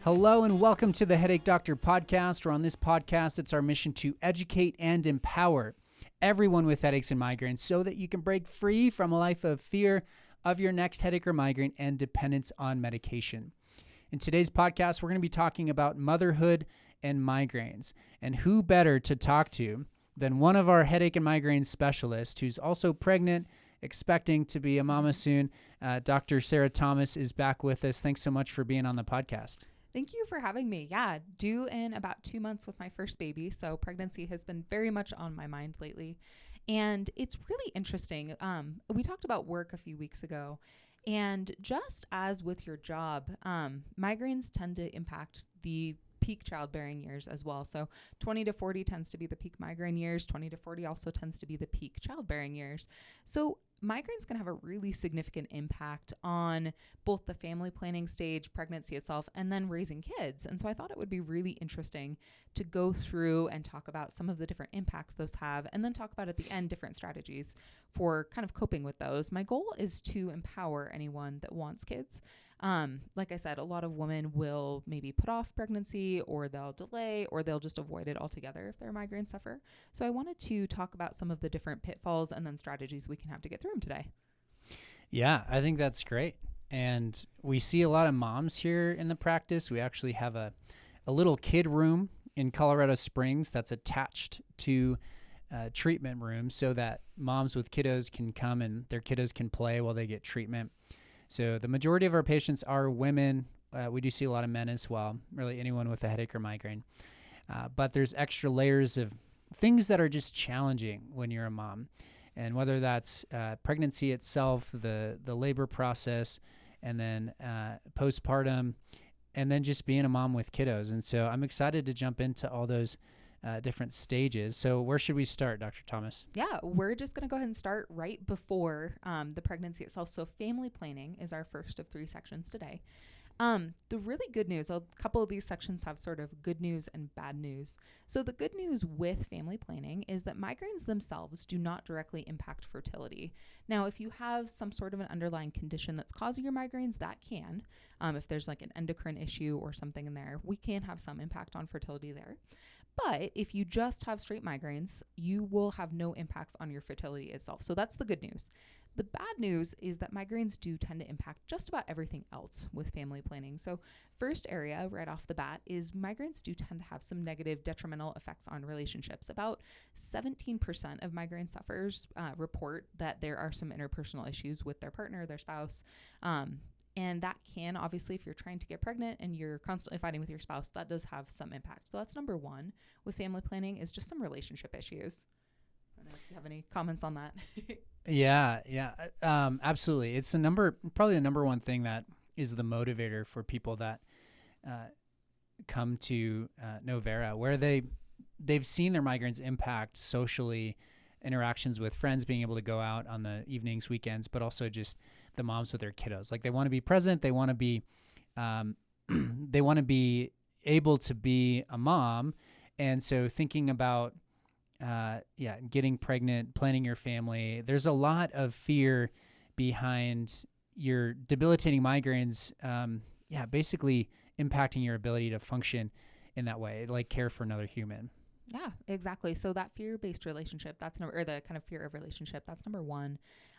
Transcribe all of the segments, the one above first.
Hello and welcome to the Headache Doctor podcast, where on this podcast, it's our mission to educate and empower everyone with headaches and migraines so that you can break free from a life of fear of your next headache or migraine and dependence on medication. In today's podcast, we're going to be talking about motherhood and migraines, and who better to talk to than one of our headache and migraine specialists who's also pregnant, expecting to be a mama soon. Dr. Sarah Thomas is back with us. Thanks so much for being on the podcast. Thank you for having me. Yeah, due in about 2 months with my first baby. So pregnancy has been very much on my mind lately. And it's really interesting. We talked about work a few weeks ago. And just as with your job, migraines tend to impact the peak childbearing years as well. So 20 to 40 tends to be the peak migraine years. 20 to 40 also tends to be the peak childbearing years. So migraines can have a really significant impact on both the family planning stage, pregnancy itself, and then raising kids. And so I thought it would be really interesting to go through and talk about some of the different impacts those have, and then talk about at the end different strategies for kind of coping with those. My goal is to empower anyone that wants kids. Like I said, a lot of women will maybe put off pregnancy, or they'll delay, or they'll just avoid it altogether if they're a migraine sufferer. So I wanted to talk about some of the different pitfalls and then strategies we can have to get through them today. Yeah, I think that's great. And we see a lot of moms here in the practice. We actually have a little kid room in Colorado Springs that's attached to a treatment room so that moms with kiddos can come and their kiddos can play while they get treatment. So the majority of our patients are women. We do see a lot of men as well, really anyone with a headache or migraine. But there's extra layers of things that are just challenging when you're a mom. And whether that's pregnancy itself, the labor process, and then postpartum, and then just being a mom with kiddos. And so I'm excited to jump into all those different stages. So where should we start, Dr. Thomas? Yeah, we're just going to go ahead and start right before the pregnancy itself. So family planning is our first of 3 sections today. The really good news, a couple of these sections have sort of good news and bad news. So the good news with family planning is that migraines themselves do not directly impact fertility. Now, if you have some sort of an underlying condition that's causing your migraines, that can. If there's like an endocrine issue or something in there, we can have some impact on fertility there. But if you just have straight migraines, you will have no impacts on your fertility itself. So that's the good news. The bad news is that migraines do tend to impact just about everything else with family planning. So first area right off the bat is migraines do tend to have some negative detrimental effects on relationships. About 17% of migraine sufferers report that there are some interpersonal issues with their partner, their spouse. And that can, obviously, if you're trying to get pregnant and you're constantly fighting with your spouse, that does have some impact. So that's number one with family planning, is just some relationship issues. I don't know if you have any comments on that. Yeah, absolutely. It's probably the number one thing that is the motivator for people that come to Novera, where they've seen their migraines impact socially, interactions with friends, being able to go out on the evenings, weekends, but also just the moms with their kiddos. Like, they want to be present. They want to be, they want to be able to be a mom. And so thinking about, getting pregnant, planning your family, there's a lot of fear behind your debilitating migraines. Basically impacting your ability to function in that way, like care for another human. Yeah, exactly. So that fear-based relationship, or the kind of fear of relationship, that's number one.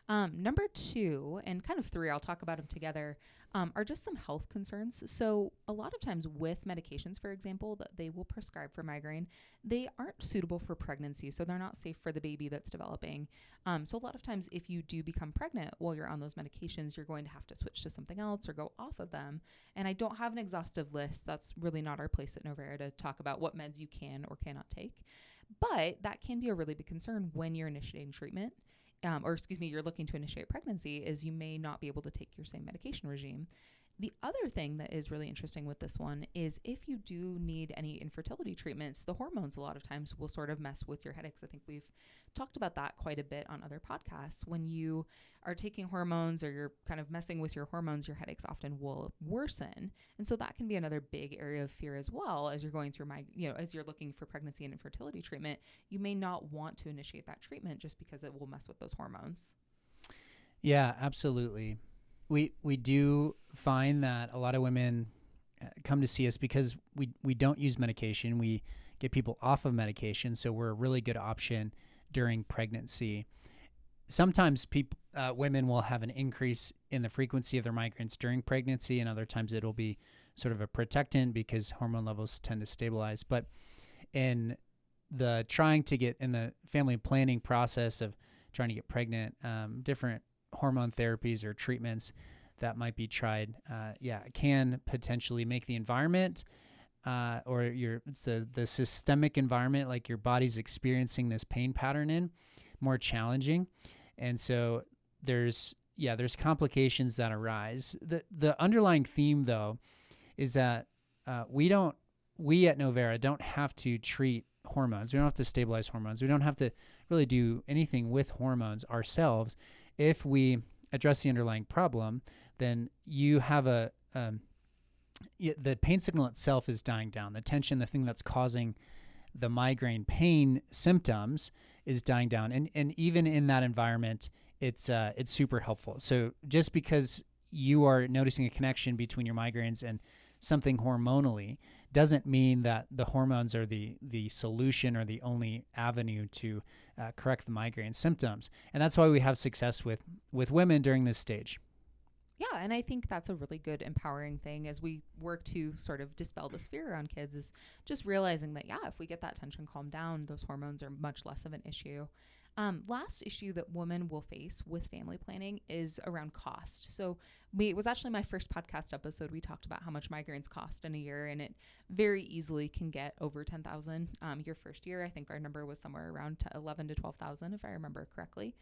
Number 2, and kind of 3, I'll talk about them together, are just some health concerns. So a lot of times with medications, for example, that they will prescribe for migraine, they aren't suitable for pregnancy. So they're not safe for the baby that's developing. So a lot of times if you do become pregnant while you're on those medications, you're going to have to switch to something else or go off of them. And I don't have an exhaustive list. That's really not our place at Novera to talk about what meds you can or cannot take. But that can be a really big concern when you're initiating treatment. You're looking to initiate pregnancy, is you may not be able to take your same medication regime. The other thing that is really interesting with this one is if you do need any infertility treatments, the hormones a lot of times will sort of mess with your headaches. I think we've talked about that quite a bit on other podcasts. When you are taking hormones or you're kind of messing with your hormones, your headaches often will worsen. And so that can be another big area of fear as well as you're going through as you're looking for pregnancy and infertility treatment. You may not want to initiate that treatment just because it will mess with those hormones. Yeah, absolutely. We do find that a lot of women come to see us because we don't use medication. We get people off of medication, so we're a really good option during pregnancy. Sometimes women will have an increase in the frequency of their migraines during pregnancy, and other times it'll be sort of a protectant because hormone levels tend to stabilize. But in the trying to get in the family planning process of trying to get pregnant, different hormone therapies or treatments that might be tried, can potentially make the environment or the systemic environment, like your body's experiencing this pain pattern in, more challenging. And so there's complications that arise. The underlying theme, though, is that we at Novera don't have to treat hormones. We don't have to stabilize hormones. We don't have to really do anything with hormones ourselves. If we address the underlying problem, then you have the pain signal itself is dying down. The tension, the thing that's causing the migraine pain symptoms, is dying down. And even in that environment, it's super helpful. So just because you are noticing a connection between your migraines and something hormonally doesn't mean that the hormones are the solution or the only avenue to correct the migraine symptoms. And that's why we have success with women during this stage. Yeah, and I think that's a really good empowering thing as we work to sort of dispel this fear around kids, is just realizing that, if we get that tension calmed down, those hormones are much less of an issue. Last issue that women will face with family planning is around cost. So it was actually my first podcast episode. We talked about how much migraines cost in a year, and it very easily can get over $10,000. Your first year, I think our number was somewhere around $11,000 to $12,000, if I remember correctly.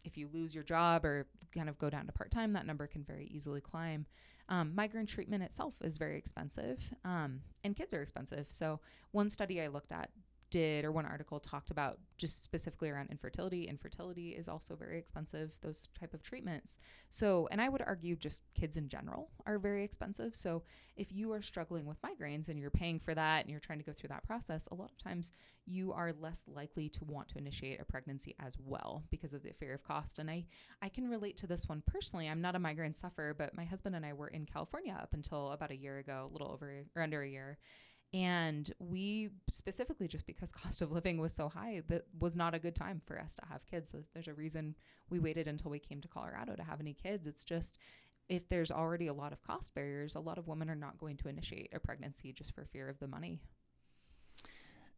If you lose your job or kind of go down to part-time, that number can very easily climb. Migraine treatment itself is very expensive, and kids are expensive. So one study I looked at one article talked about just specifically around infertility. Infertility is also very expensive, those type of treatments. So, and I would argue just kids in general are very expensive. So if you are struggling with migraines and you're paying for that and you're trying to go through that process, a lot of times you are less likely to want to initiate a pregnancy as well because of the fear of cost. And I can relate to this one personally. I'm not a migraine sufferer, but my husband and I were in California up until about a year ago, a little over or under a year. And we specifically, just because cost of living was so high, that was not a good time for us to have kids. There's a reason we waited until we came to Colorado to have any kids. It's just, if there's already a lot of cost barriers, a lot of women are not going to initiate a pregnancy just for fear of the money.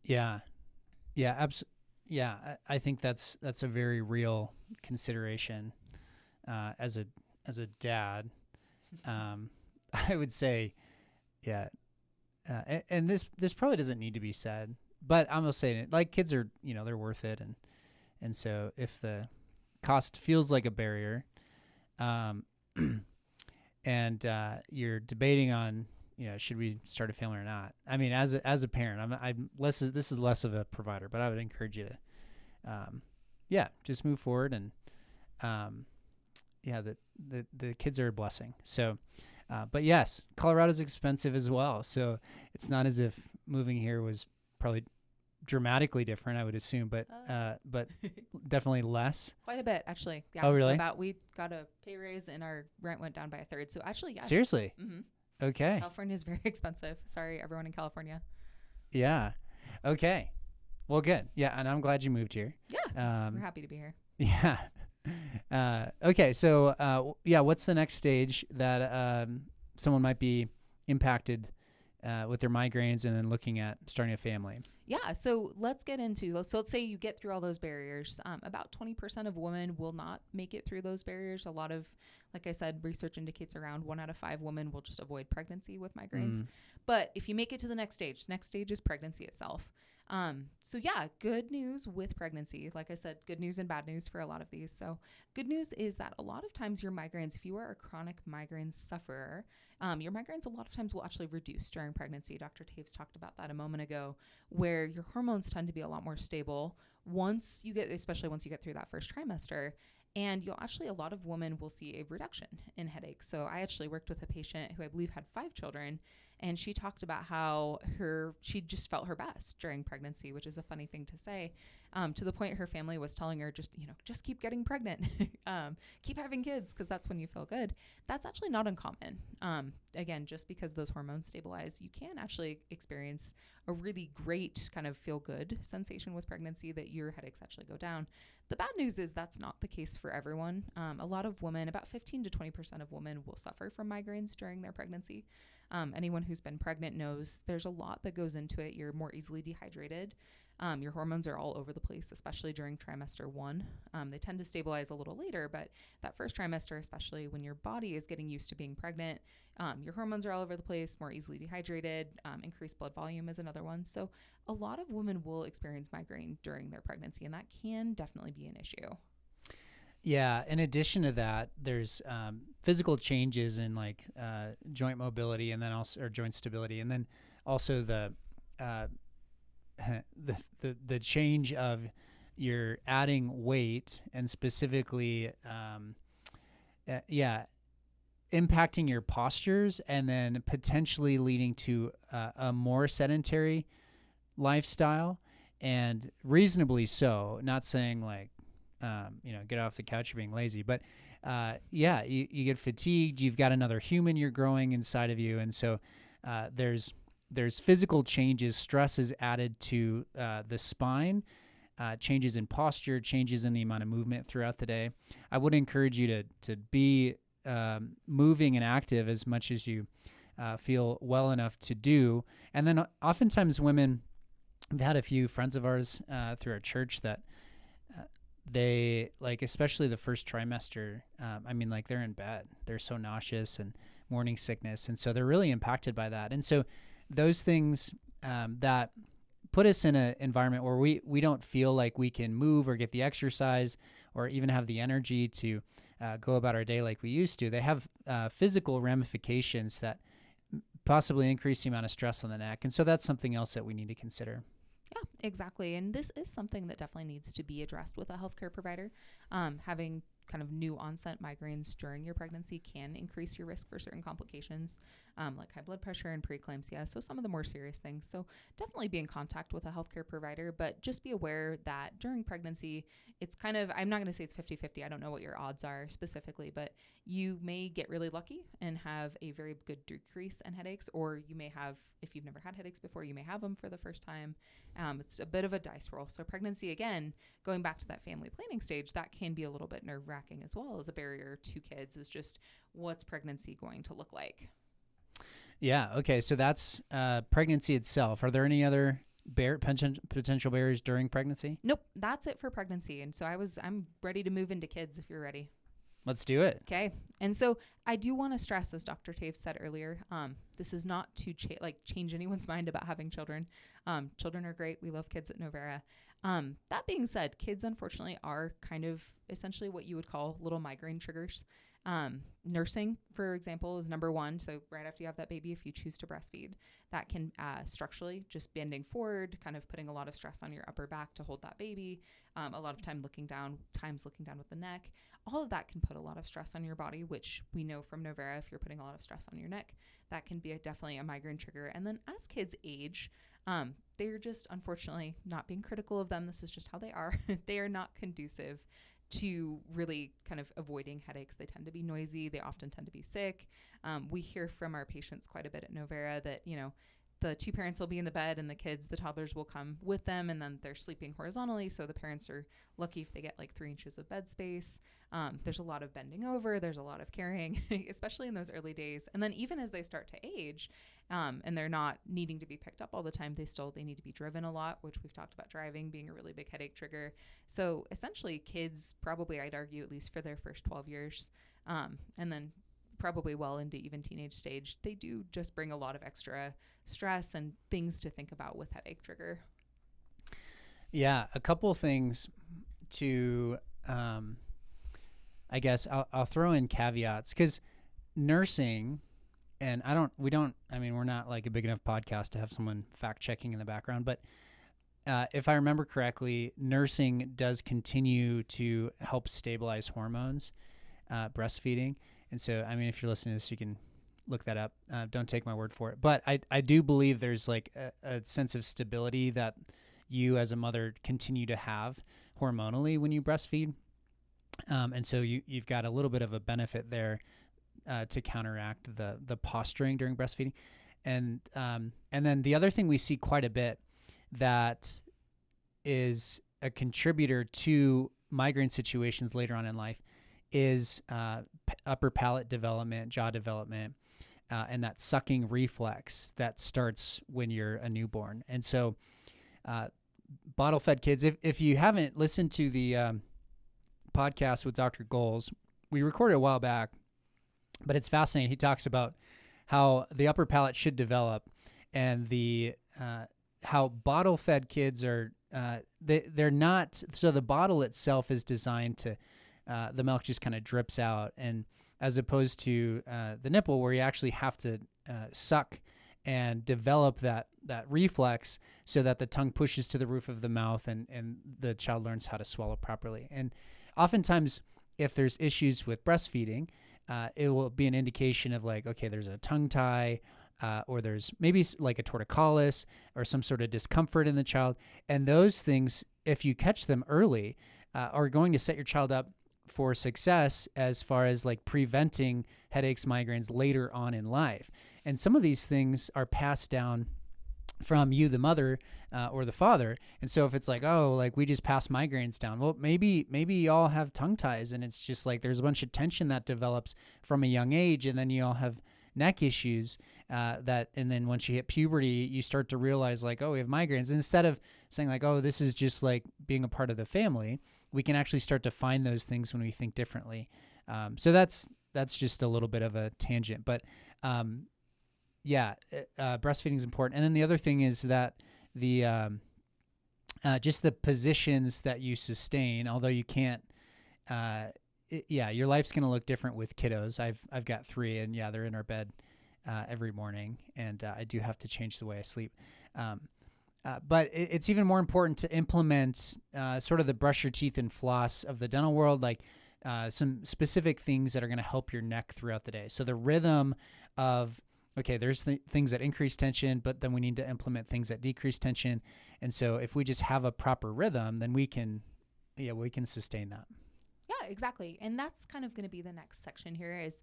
Yeah. I think that's a very real consideration as a dad. I would say, and this probably doesn't need to be said, but I'm gonna say it. Like, kids are, they're worth it, and so if the cost feels like a barrier, and you're debating on, should we start a family or not? I mean, as a parent, this is less of a provider, but I would encourage you to, just move forward, and the kids are a blessing. So. But yes, Colorado's expensive as well. So it's not as if moving here was probably dramatically different, I would assume, but definitely less. Quite a bit, actually. Yeah. Oh, really? We got a pay raise and our rent went down by a third. So actually, yes. Seriously? Mm-hmm. Okay. California is very expensive. Sorry, everyone in California. Yeah. Okay. Well, good. Yeah, and I'm glad you moved here. Yeah. We're happy to be here. Yeah. Okay, so what's the next stage that someone might be impacted with their migraines and then looking at starting a family? Yeah, so let's say you get through all those barriers. About 20% of women will not make it through those barriers. A lot of, like I said, research indicates around 1 out of 5 women will just avoid pregnancy with migraines. But if you make it to the next stage is pregnancy itself. Good news with pregnancy. Like I said, good news and bad news for a lot of these. So good news is that a lot of times your migraines, if you are a chronic migraine sufferer, your migraines a lot of times will actually reduce during pregnancy. Dr. Taves talked about that a moment ago, where your hormones tend to be a lot more stable especially once you get through that first trimester. And a lot of women will see a reduction in headaches. So I actually worked with a patient who I believe had 5 children, and she talked about how she just felt her best during pregnancy, which is a funny thing to say. to the point her family was telling her, just keep getting pregnant, keep having kids, because that's when you feel good. That's actually not uncommon. Again, just because those hormones stabilize, you can actually experience a really great kind of feel good sensation with pregnancy, that your headaches actually go down. The bad news is that's not the case for everyone. A lot of women, about 15 to 20% of women, will suffer from migraines during their pregnancy. Anyone who's been pregnant knows there's a lot that goes into it. You're more easily dehydrated. Your hormones are all over the place, especially during trimester 1. They tend to stabilize a little later, but that first trimester, especially when your body is getting used to being pregnant, your hormones are all over the place, more easily dehydrated. Increased blood volume is another one. So a lot of women will experience migraine during their pregnancy, and that can definitely be an issue. Yeah. In addition to that, there's physical changes in like joint mobility, and then also, or joint stability, and then also the change of you're adding weight, and specifically, impacting your postures, and then potentially leading to a more sedentary lifestyle, and reasonably so. Not saying like, get off the couch, you're being lazy, but you get fatigued, you've got another human you're growing inside of you. And so there's physical changes, stress is added to the spine, changes in posture, changes in the amount of movement throughout the day. I would encourage you to be moving and active as much as you feel well enough to do. And then oftentimes women, we've had a few friends of ours through our church that they, like, especially the first trimester, they're in bed. They're so nauseous and morning sickness. And so they're really impacted by that. And so those things that put us in an environment where we don't feel like we can move or get the exercise or even have the energy to go about our day like we used to, they have physical ramifications that possibly increase the amount of stress on the neck. And so that's something else that we need to consider. Yeah, exactly. And this is something that definitely needs to be addressed with a healthcare provider. Having kind of new onset migraines during your pregnancy can increase your risk for certain complications, like high blood pressure and preeclampsia. So some of the more serious things. So definitely be in contact with a healthcare provider, but just be aware that during pregnancy, it's kind of, I'm not going to say it's 50-50. I don't know what your odds are specifically, but you may get really lucky and have a very good decrease in headaches, or you may have, if you've never had headaches before, you may have them for the first time. It's a bit of a dice roll. So pregnancy, again, going back to that family planning stage, that can be a little bit nerve-wracking as well as a barrier to kids, is just what's pregnancy going to look like. Yeah. Okay. So that's pregnancy itself. Are there any other potential barriers during pregnancy? Nope. That's it for pregnancy. And so I'm ready to move into kids if you're ready. Let's do it. Okay. And so I do want to stress, as Dr. Taves said earlier, this is not to change anyone's mind about having children. Children are great. We love kids at Novera. That being said, kids unfortunately are kind of essentially what you would call little migraine triggers. Nursing, for example, is number one. So right after you have that baby, if you choose to breastfeed, that can structurally, just bending forward, kind of putting a lot of stress on your upper back to hold that baby. A lot of looking down with the neck. All of that can put a lot of stress on your body, which we know from Novera, if you're putting a lot of stress on your neck, that can be definitely a migraine trigger. And then as kids age, they're just, unfortunately, not being critical of them, this is just how they are. They are not conducive to really kind of avoiding headaches. They tend to be noisy. They often tend to be sick. We hear from our patients quite a bit at Novera that, the two parents will be in the bed and the toddlers will come with them, and then they're sleeping horizontally. So the parents are lucky if they get like 3 inches of bed space. There's a lot of bending over. There's a lot of carrying, especially in those early days. And then even as they start to age, and they're not needing to be picked up all the time, they need to be driven a lot, which we've talked about driving being a really big headache trigger. So essentially kids, probably I'd argue at least for their first 12 years, and then probably well into even teenage stage, they do just bring a lot of extra stress and things to think about with headache trigger. Yeah, a couple things to, I guess I'll throw in caveats, because nursing, and we're not like a big enough podcast to have someone fact checking in the background, but if I remember correctly, nursing does continue to help stabilize hormones, breastfeeding. And so, if you're listening to this, you can look that up. Don't take my word for it. But I do believe there's like a sense of stability that you as a mother continue to have hormonally when you breastfeed. And so you've got a little bit of a benefit there to counteract the posturing during breastfeeding. And then the other thing we see quite a bit that is a contributor to migraine situations later on in life is upper palate development, jaw development, and that sucking reflex that starts when you're a newborn. And so bottle-fed kids, if you haven't listened to the podcast with Dr. Goals, we recorded a while back, but it's fascinating. He talks about how the upper palate should develop and the how bottle-fed kids are they're not, so the bottle itself is designed to the milk just kind of drips out, and as opposed to the nipple where you actually have to suck and develop that reflex so that the tongue pushes to the roof of the mouth and the child learns how to swallow properly. And oftentimes if there's issues with breastfeeding, it will be an indication of like, okay, there's a tongue tie, or there's maybe like a torticollis or some sort of discomfort in the child. And those things, if you catch them early, are going to set your child up for success as far as like preventing headaches, migraines later on in life. And some of these things are passed down from you, the mother, or the father. And so if it's like, oh, like we just passed migraines down, well, maybe y'all have tongue ties, and it's just like there's a bunch of tension that develops from a young age, and then you all have neck issues and then once you hit puberty, you start to realize like, oh, we have migraines. And instead of saying like, oh, this is just like being a part of the family, we can actually start to find those things when we think differently. So that's just a little bit of a tangent, but breastfeeding is important. And then the other thing is that the just the positions that you sustain, although you can't, your life's going to look different with kiddos. I've got 3, and they're in our bed every morning, and I do have to change the way I sleep. But it's even more important to implement sort of the brush your teeth and floss of the dental world, like some specific things that are going to help your neck throughout the day. So the rhythm of, okay, there's things that increase tension, but then we need to implement things that decrease tension. And so if we just have a proper rhythm, then we can sustain that. Yeah, exactly. And that's kind of going to be the next section here is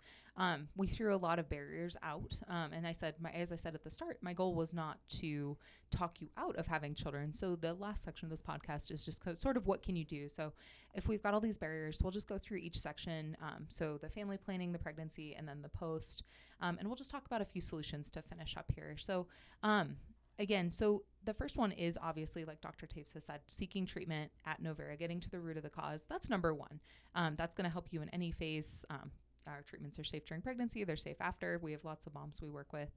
we threw a lot of barriers out. And as I said at the start, my goal was not to talk you out of having children. So the last section of this podcast is just sort of what can you do? So if we've got all these barriers, we'll just go through each section. So the family planning, the pregnancy, and then the post. And we'll just talk about a few solutions to finish up here. So again, so the first one is obviously, like Dr. Taves has said, seeking treatment at Novera, getting to the root of the cause. That's number one. That's going to help you in any phase. Our treatments are safe during pregnancy. They're safe after. We have lots of moms we work with.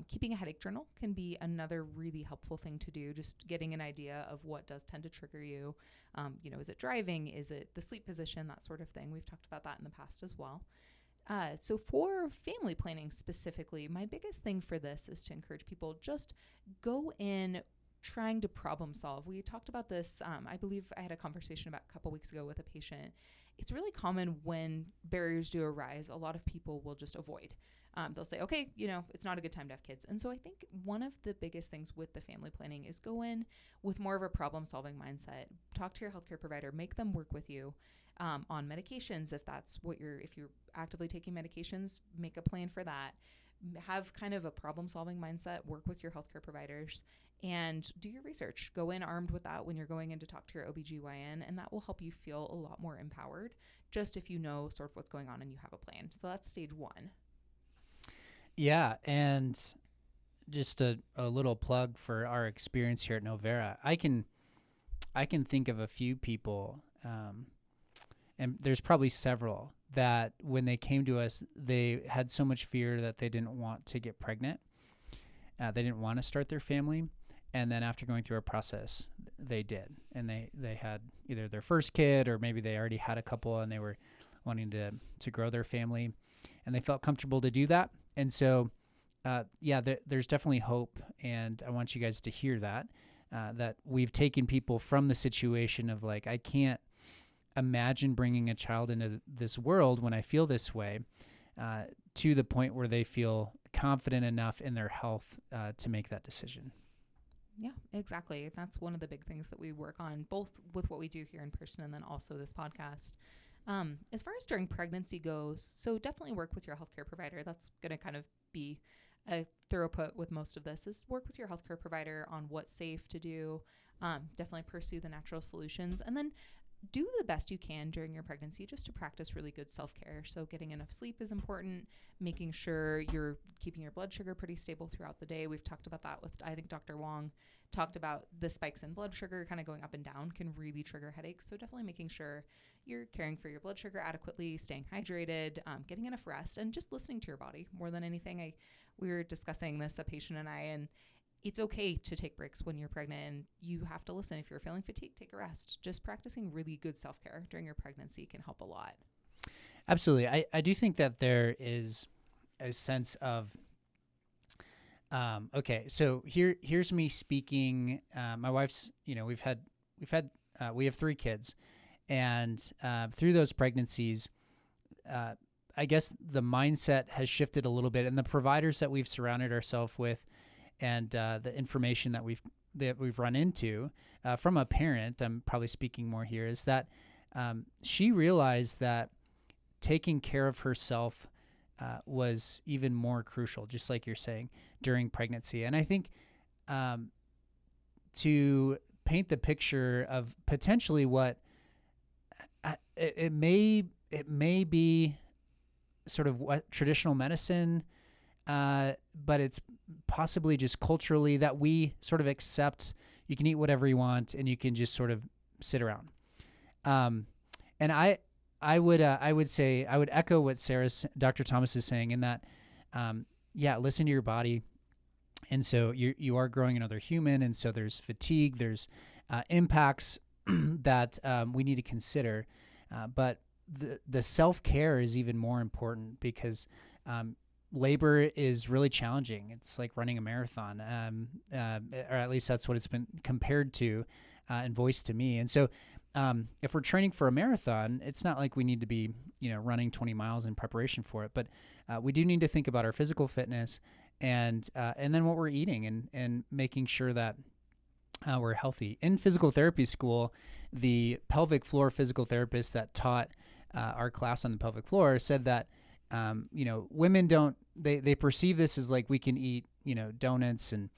Keeping a headache journal can be another really helpful thing to do, just getting an idea of what does tend to trigger you. Is it driving? Is it the sleep position? That sort of thing. We've talked about that in the past as well. So for family planning specifically, my biggest thing for this is to encourage people just go in trying to problem solve. We talked about this. I believe I had a conversation about a couple weeks ago with a patient. It's really common when barriers do arise, a lot of people will just avoid. They'll say, okay, it's not a good time to have kids. And so I think one of the biggest things with the family planning is go in with more of a problem solving mindset. Talk to your healthcare provider, make them work with you. On medications, if you're actively taking medications, make a plan for that. Have kind of a problem-solving mindset, work with your healthcare providers, and do your research. Go in armed with that when you're going in to talk to your OBGYN, and that will help you feel a lot more empowered, just if you know sort of what's going on and you have a plan. So that's stage one. Yeah, and just a little plug for our experience here at Novera. I can think of a few people, and there's probably several, that when they came to us, they had so much fear that they didn't want to get pregnant. They didn't want to start their family. And then after going through our process, they did. And they had either their first kid, or maybe they already had a couple and they were wanting to grow their family, and they felt comfortable to do that. And so, there's definitely hope. And I want you guys to hear that we've taken people from the situation of like, I can't imagine bringing a child into this world when I feel this way, to the point where they feel confident enough in their health to make that decision. Yeah, exactly. That's one of the big things that we work on, both with what we do here in person and then also this podcast. As far as during pregnancy goes, so definitely work with your healthcare provider. That's going to kind of be a thorough put with most of this is work with your healthcare provider on what's safe to do. Definitely pursue the natural solutions, and then do the best you can during your pregnancy just to practice really good self-care. So getting enough sleep is important, making sure you're keeping your blood sugar pretty stable throughout the day. We've talked about that with, I think Dr. Wong talked about the spikes in blood sugar kind of going up and down can really trigger headaches. So definitely making sure you're caring for your blood sugar adequately, staying hydrated, getting enough rest, and just listening to your body more than anything. We were discussing this, a patient and I, and it's okay to take breaks when you're pregnant, and you have to listen. If you're feeling fatigued, take a rest. Just practicing really good self-care during your pregnancy can help a lot. Absolutely. I do think that there is a sense of, okay, so here's me speaking. My wife's, we have 3 kids, and through those pregnancies, I guess the mindset has shifted a little bit, and the providers that we've surrounded ourselves with, and the information that we've run into from a parent, I'm probably speaking more here, is that she realized that taking care of herself was even more crucial, just like you're saying, during pregnancy. And I think to paint the picture of potentially what it may be sort of what traditional medicine, but it's possibly just culturally that we sort of accept you can eat whatever you want and you can just sort of sit around. And I would say, I would echo what Dr. Thomas is saying in that, listen to your body. And so you are growing another human. And so there's fatigue, there's impacts that we need to consider. But the self-care is even more important because labor is really challenging. It's like running a marathon, or at least that's what it's been compared to and voiced to me. And so if we're training for a marathon, it's not like we need to be, running 20 miles in preparation for it, but we do need to think about our physical fitness and then what we're eating and making sure that we're healthy. In physical therapy school, the pelvic floor physical therapist that taught our class on the pelvic floor said that women they perceive this as like we can eat, donuts and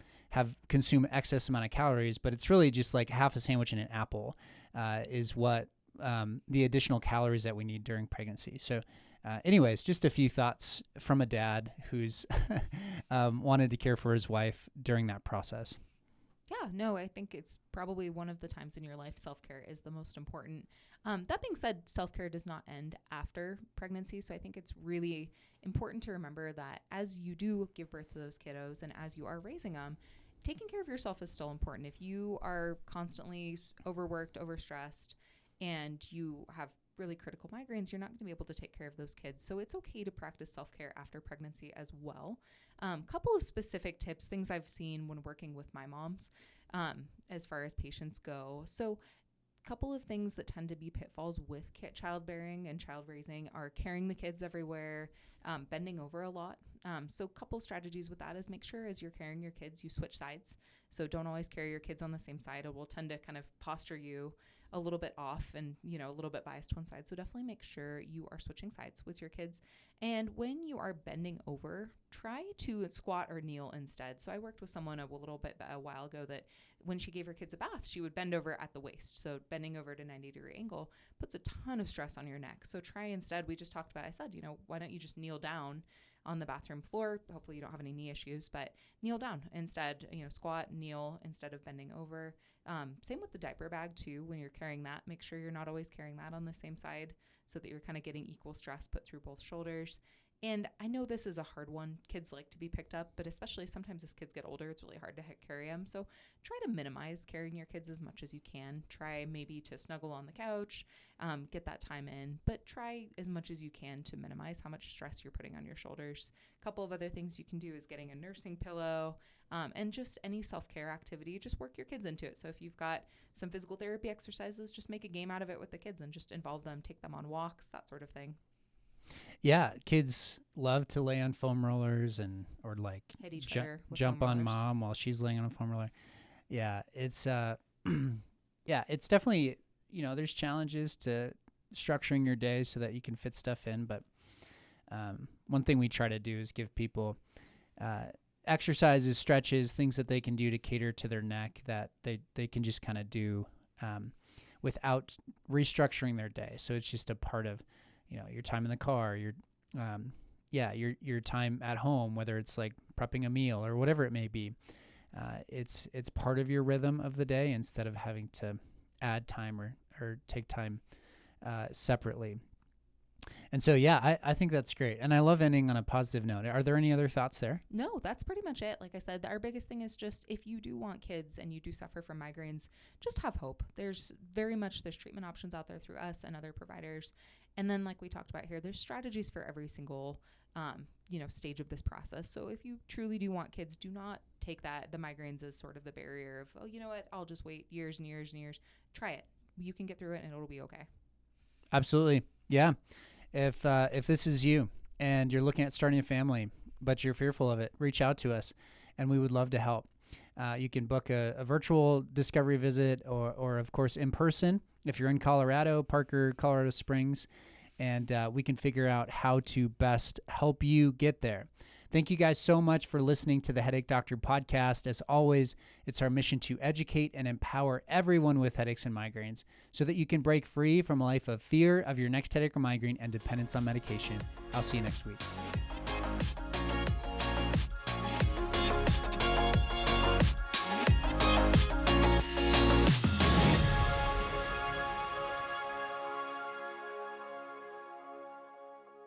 consume excess amount of calories, but it's really just like half a sandwich and an apple is what the additional calories that we need during pregnancy. So anyways, just a few thoughts from a dad who's wanted to care for his wife during that process. Yeah, no, I think it's probably one of the times in your life self-care is the most important. That being said, self-care does not end after pregnancy. So I think it's really important to remember that as you do give birth to those kiddos and as you are raising them, taking care of yourself is still important. If you are constantly overworked, overstressed, and you have really critical migraines, you're not going to be able to take care of those kids. So it's okay to practice self-care after pregnancy as well. Couple of specific tips, things I've seen when working with my moms as far as patients go. So couple of things that tend to be pitfalls with childbearing and child raising are carrying the kids everywhere, bending over a lot. So couple strategies with that is make sure as you're carrying your kids, you switch sides. So don't always carry your kids on the same side. It will tend to kind of posture you a little bit off and, a little bit biased to one side. So definitely make sure you are switching sides with your kids. And when you are bending over, try to squat or kneel instead. So I worked with someone a while ago that when she gave her kids a bath, she would bend over at the waist. So bending over at a 90-degree angle puts a ton of stress on your neck. So try instead, we just talked about, I said, why don't you just kneel down on the bathroom floor? Hopefully you don't have any knee issues, but kneel down instead, squat, kneel instead of bending over. Same with the diaper bag too. When you're carrying that, make sure you're not always carrying that on the same side so that you're kind of getting equal stress put through both shoulders. And I know this is a hard one. Kids like to be picked up, but especially sometimes as kids get older, it's really hard to carry them. So try to minimize carrying your kids as much as you can. Try maybe to snuggle on the couch, get that time in, but try as much as you can to minimize how much stress you're putting on your shoulders. A couple of other things you can do is getting a nursing pillow, and just any self-care activity, just work your kids into it. So if you've got some physical therapy exercises, just make a game out of it with the kids and just involve them, take them on walks, that sort of thing. Yeah, kids love to lay on foam rollers or like hit each other with jump foam on rollers. mom while she's laying on a foam roller. Yeah, it's yeah, it's definitely, there's challenges to structuring your day so that you can fit stuff in, but one thing we try to do is give people exercises, stretches, things that they can do to cater to their neck that they can just kind of do without restructuring their day. So it's just a part of, your time in the car, your time at home, whether it's like prepping a meal or whatever it may be. It's part of your rhythm of the day instead of having to add time or take time separately. And so, yeah, I think that's great. And I love ending on a positive note. Are there any other thoughts there? No, that's pretty much it. Like I said, our biggest thing is just if you do want kids and you do suffer from migraines, just have hope. There's treatment options out there through us and other providers. And then like we talked about here, there's strategies for every single stage of this process. So if you truly do want kids, do not take the migraines as sort of the barrier of, oh, you know what, I'll just wait years and years and years. Try it. You can get through it and it'll be okay. Absolutely. Yeah. If this is you and you're looking at starting a family, but you're fearful of it, reach out to us and we would love to help. You can book a virtual discovery visit or of course in person if you're in Colorado, Parker, Colorado Springs, and we can figure out how to best help you get there. Thank you guys so much for listening to the Headache Doctor podcast. As always, it's our mission to educate and empower everyone with headaches and migraines so that you can break free from a life of fear of your next headache or migraine and dependence on medication. I'll see you next week.